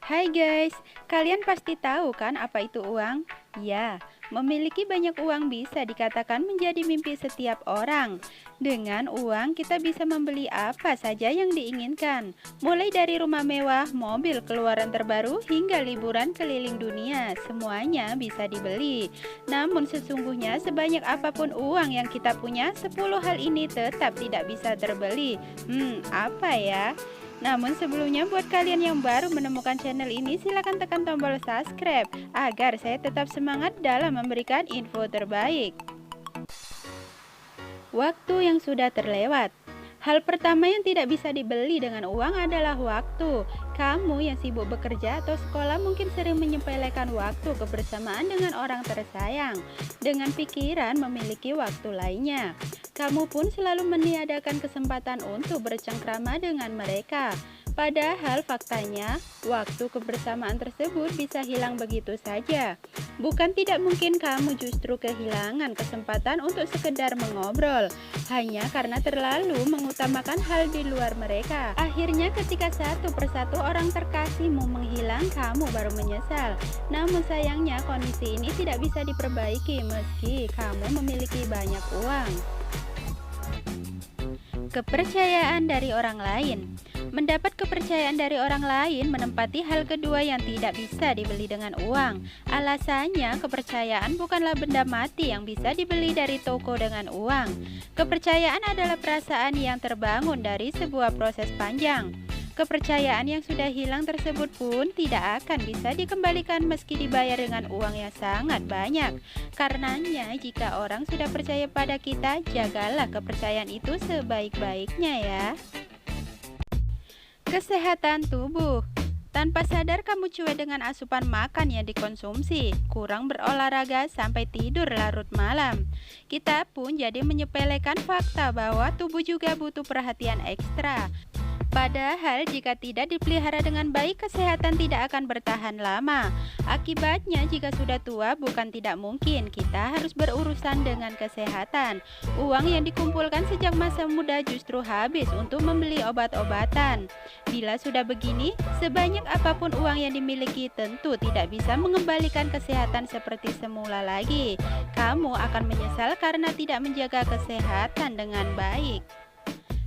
Hai guys, kalian pasti tahu kan apa itu uang? Ya, memiliki banyak uang bisa dikatakan menjadi mimpi setiap orang. Dengan uang kita bisa membeli apa saja yang diinginkan, mulai dari rumah mewah, mobil keluaran terbaru, hingga liburan keliling dunia. Semuanya bisa dibeli. Namun sesungguhnya sebanyak apapun uang yang kita punya, 10 hal ini tetap tidak bisa terbeli. Apa ya? Namun sebelumnya buat kalian yang baru menemukan channel ini silahkan tekan tombol subscribe agar saya tetap semangat dalam memberikan info terbaik. Waktu yang sudah terlewat. Hal pertama yang tidak bisa dibeli dengan uang adalah waktu. Kamu yang sibuk bekerja atau sekolah mungkin sering menyepelekan waktu kebersamaan dengan orang tersayang dengan pikiran memiliki waktu lainnya. Kamu pun selalu meniadakan kesempatan untuk bercengkrama dengan mereka. Padahal faktanya, waktu kebersamaan tersebut bisa hilang begitu saja. Bukan tidak mungkin kamu justru kehilangan kesempatan untuk sekedar mengobrol, hanya karena terlalu mengutamakan hal di luar mereka. Akhirnya ketika satu persatu orang terkasihmu menghilang, kamu baru menyesal. Namun sayangnya kondisi ini tidak bisa diperbaiki meski kamu memiliki banyak uang. Kepercayaan dari orang lain. Mendapat kepercayaan dari orang lain menempati hal kedua yang tidak bisa dibeli dengan uang. Alasannya, kepercayaan bukanlah benda mati yang bisa dibeli dari toko dengan uang. Kepercayaan adalah perasaan yang terbangun dari sebuah proses panjang. Kepercayaan yang sudah hilang tersebut pun tidak akan bisa dikembalikan meski dibayar dengan uang yang sangat banyak. Karenanya, jika orang sudah percaya pada kita, jagalah kepercayaan itu sebaik-baiknya ya. Kesehatan tubuh. Tanpa sadar kamu cuek dengan asupan makan yang dikonsumsi, kurang berolahraga sampai tidur larut malam. Kita pun jadi menyepelekan fakta bahwa tubuh juga butuh perhatian ekstra. Padahal jika tidak dipelihara dengan baik, kesehatan tidak akan bertahan lama. Akibatnya jika sudah tua bukan tidak mungkin kita harus berurusan dengan kesehatan. Uang yang dikumpulkan sejak masa muda justru habis untuk membeli obat-obatan. Bila sudah begini, sebanyak apapun uang yang dimiliki tentu tidak bisa mengembalikan kesehatan seperti semula lagi. Kamu akan menyesal karena tidak menjaga kesehatan dengan baik.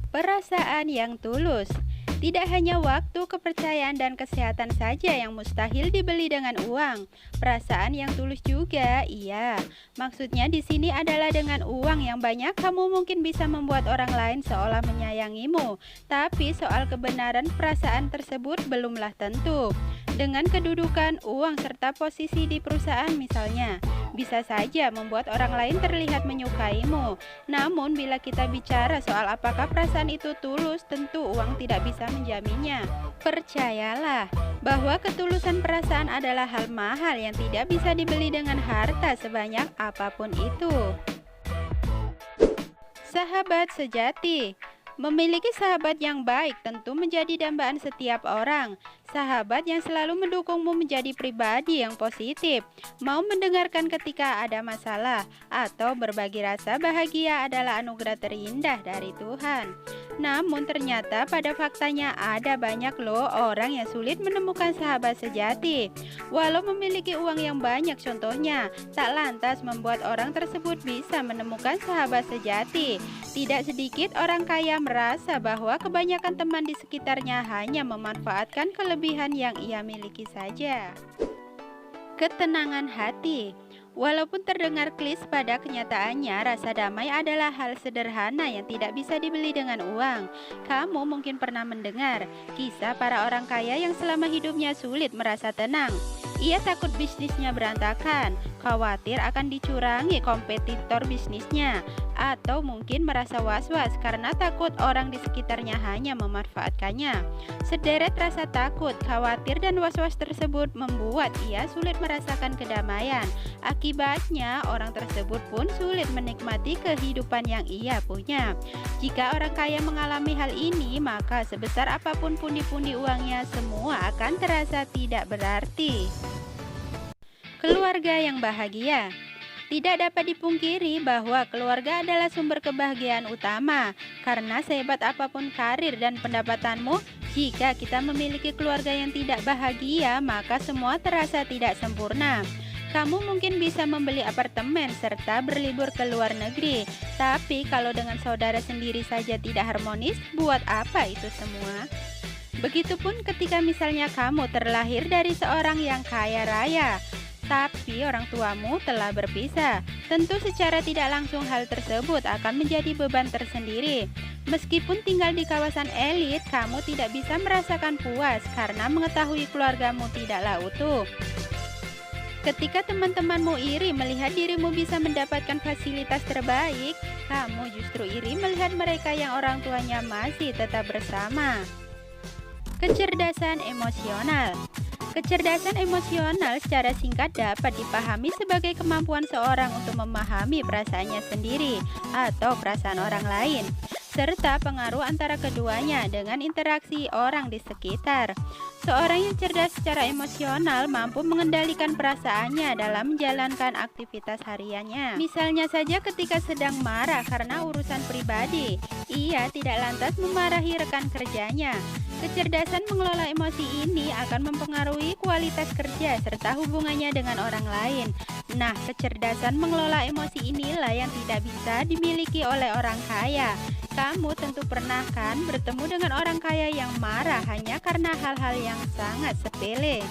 Perasaan yang tulus. Tidak hanya waktu, kepercayaan, dan kesehatan saja yang mustahil dibeli dengan uang. Perasaan yang tulus juga, iya. Maksudnya di sini adalah dengan uang yang banyak kamu mungkin bisa membuat orang lain seolah menyayangimu. Tapi soal kebenaran perasaan tersebut belumlah tentu. Dengan kedudukan, uang, serta posisi di perusahaan misalnya, bisa saja membuat orang lain terlihat menyukaimu. Namun bila kita bicara soal apakah perasaan itu tulus, tentu uang tidak bisa menjaminnya. Percayalah bahwa ketulusan perasaan adalah hal mahal yang tidak bisa dibeli dengan harta sebanyak apapun itu. Sahabat sejati. Memiliki sahabat yang baik tentu menjadi dambaan setiap orang. Sahabat yang selalu mendukungmu menjadi pribadi yang positif, mau mendengarkan ketika ada masalah, atau berbagi rasa bahagia adalah anugerah terindah dari Tuhan. Namun ternyata pada faktanya ada banyak loh orang yang sulit menemukan sahabat sejati. Walau memiliki uang yang banyak contohnya, tak lantas membuat orang tersebut bisa menemukan sahabat sejati. Tidak sedikit orang kaya merasa bahwa kebanyakan teman di sekitarnya hanya memanfaatkan kelebihan yang ia miliki saja. Ketenangan hati. Walaupun terdengar klise, pada kenyataannya rasa damai adalah hal sederhana yang tidak bisa dibeli dengan uang. Kamu mungkin pernah mendengar kisah para orang kaya yang selama hidupnya sulit merasa tenang. Ia takut bisnisnya berantakan, khawatir akan dicurangi kompetitor bisnisnya, atau mungkin merasa was-was karena takut orang di sekitarnya hanya memanfaatkannya. Sederet rasa takut, khawatir, dan was-was tersebut membuat ia sulit merasakan kedamaian. Akibatnya, orang tersebut pun sulit menikmati kehidupan yang ia punya. Jika orang kaya mengalami hal ini, maka sebesar apapun pundi-pundi uangnya, semua akan terasa tidak berarti. Keluarga yang bahagia. Tidak dapat dipungkiri bahwa keluarga adalah sumber kebahagiaan utama. Karena sehebat apapun karir dan pendapatanmu, jika kita memiliki keluarga yang tidak bahagia, maka semua terasa tidak sempurna. Kamu mungkin bisa membeli apartemen serta berlibur ke luar negeri, tapi kalau dengan saudara sendiri saja tidak harmonis, buat apa itu semua? Begitupun ketika misalnya kamu terlahir dari seorang yang kaya raya, tapi orang tuamu telah berpisah. Tentu secara tidak langsung hal tersebut akan menjadi beban tersendiri. Meskipun tinggal di kawasan elit, kamu tidak bisa merasakan puas karena mengetahui keluargamu tidaklah utuh. Ketika teman-temanmu iri melihat dirimu bisa mendapatkan fasilitas terbaik, kamu justru iri melihat mereka yang orang tuanya masih tetap bersama. Kecerdasan emosional. Kecerdasan emosional secara singkat dapat dipahami sebagai kemampuan seorang untuk memahami perasaannya sendiri atau perasaan orang lain, serta pengaruh antara keduanya dengan interaksi orang di sekitar. Seorang yang cerdas secara emosional mampu mengendalikan perasaannya dalam menjalankan aktivitas hariannya. Misalnya saja ketika sedang marah karena urusan pribadi, ia tidak lantas memarahi rekan kerjanya. Kecerdasan mengelola emosi ini akan mempengaruhi kualitas kerja serta hubungannya dengan orang lain. Nah, kecerdasan mengelola emosi inilah yang tidak bisa dimiliki oleh orang kaya. Kamu tentu pernah kan bertemu dengan orang kaya yang marah hanya karena hal-hal yang sangat sepele.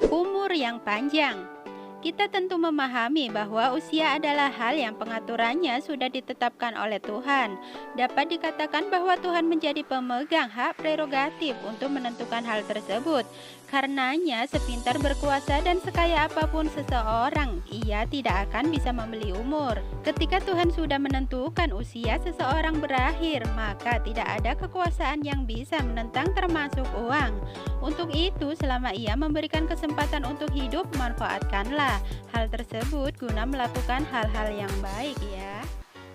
Umur yang panjang. Kita tentu memahami bahwa usia adalah hal yang pengaturannya sudah ditetapkan oleh Tuhan. Dapat dikatakan bahwa Tuhan menjadi pemegang hak prerogatif untuk menentukan hal tersebut. Karenanya, sepintar berkuasa dan sekaya apapun seseorang, ia tidak akan bisa membeli umur. Ketika Tuhan sudah menentukan usia seseorang berakhir, maka tidak ada kekuasaan yang bisa menentang termasuk uang. Untuk itu, selama ia memberikan kesempatan untuk hidup, manfaatkanlah hal tersebut guna melakukan hal-hal yang baik ya.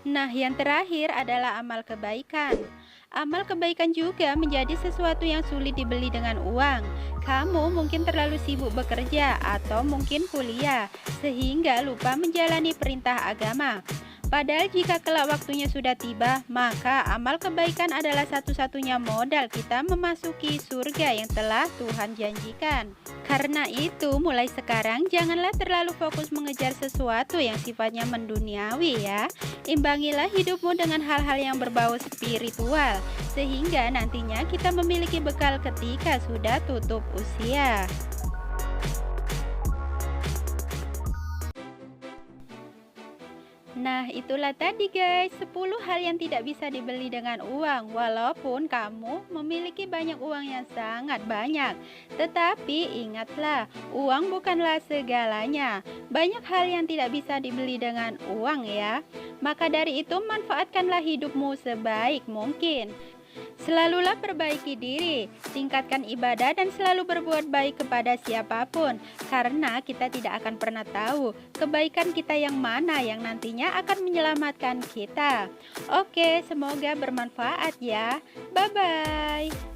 Nah, yang terakhir adalah amal kebaikan. Amal kebaikan juga menjadi sesuatu yang sulit dibeli dengan uang. Kamu mungkin terlalu sibuk bekerja atau mungkin kuliah, sehingga lupa menjalani perintah agama. Padahal jika kelak waktunya sudah tiba, maka amal kebaikan adalah satu-satunya modal kita memasuki surga yang telah Tuhan janjikan. Karena itu, mulai sekarang janganlah terlalu fokus mengejar sesuatu yang sifatnya menduniawi ya. Imbangilah hidupmu dengan hal-hal yang berbau spiritual, sehingga nantinya kita memiliki bekal ketika sudah tutup usia. Nah, itulah tadi guys, 10 hal yang tidak bisa dibeli dengan uang. Walaupun kamu memiliki banyak uang yang sangat banyak, tetapi ingatlah, uang bukanlah segalanya. Banyak hal yang tidak bisa dibeli dengan uang ya. Maka dari itu, manfaatkanlah hidupmu sebaik mungkin. Selalulah perbaiki diri, tingkatkan ibadah dan selalu berbuat baik kepada siapapun, karena kita tidak akan pernah tahu kebaikan kita yang mana yang nantinya akan menyelamatkan kita. Oke, semoga bermanfaat ya. Bye-bye.